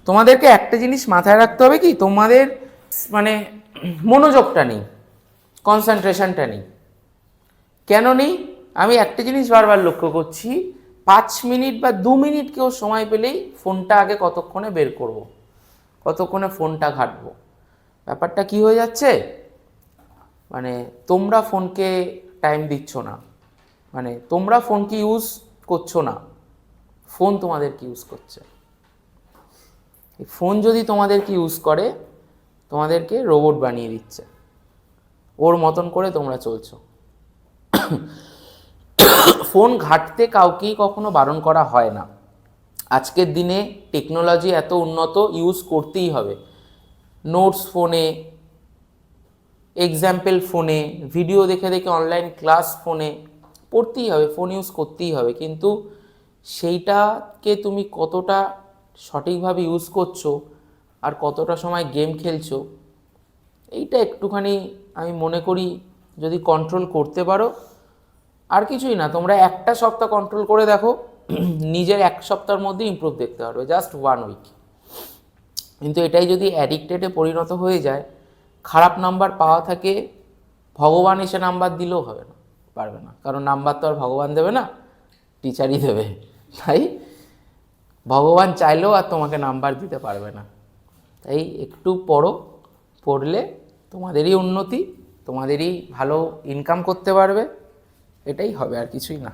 তোমাদেরকে একটা জিনিস মাথায় রাখতে হবে কি, তোমাদের মানে মনোযোগটা নেই, কনসেন্ট্রেশনটা নেই। কেন নেই? আমি একটা জিনিস বারবার লক্ষ্য করছি, 5 মিনিট বা 2 মিনিট কেউ সময় পেলেই ফোনটা আগে কতক্ষণে বের করব, কতক্ষণে ফোনটা ঘাঁটবো। ব্যাপারটা কি হয়ে যাচ্ছে, মানে তোমরা ফোনকে টাইম দিচ্ছ না, মানে তোমরা ফোনকে ইউজ করছো না, ফোন তোমাদেরকে ইউজ করছে। ফোন যদি তোমাদেরকে ইউজ করে, তোমাদেরকে রোবট বানিয়ে দিচ্ছে, ওর মতন করে তোমরা চলছো। ফোন ঘাঁটতে কাউকেই কখনো বারণ করা হয় না। আজকের দিনে টেকনোলজি এত উন্নত, ইউজ করতেই হবে। নোটস ফোনে, এক্সাম্পল ফোনে, ভিডিও দেখে দেখে অনলাইন ক্লাস ফোনে, পড়তেই হবে, ফোন ইউজ করতেই হবে। কিন্তু সেইটাকে তুমি কতটা সঠিকভাবে ইউজ করছো আর কতটা সময় গেম খেলছো, এইটা একটুখানি আমি মনে করি যদি কন্ট্রোল করতে পারো, আর কিছুই না, তোমরা একটা সপ্তাহ কন্ট্রোল করে দেখো, নিজের এক সপ্তাহের মধ্যে ইমপ্রুভ দেখতে পারবে, জাস্ট 1 উইক। কিন্তু এটাই যদি অ্যাডিক্টেডে পরিণত হয়ে যায়, খারাপ নাম্বার পাওয়া থাকে, ভগবান এসে নাম্বার দিলেও হবে না, পারবে না, কারণ নাম্বার তো আর ভগবান দেবে না, টিচারই দেবে। তাই ভগবান চাইলেও আর তোমাকে নাম্বার দিতে পারবে না। তাই একটু পড়ো, পড়লে তোমাদেরই উন্নতি, তোমাদেরই ভালো ইনকাম করতে পারবে, এটাই হবে, আর কিছুই না।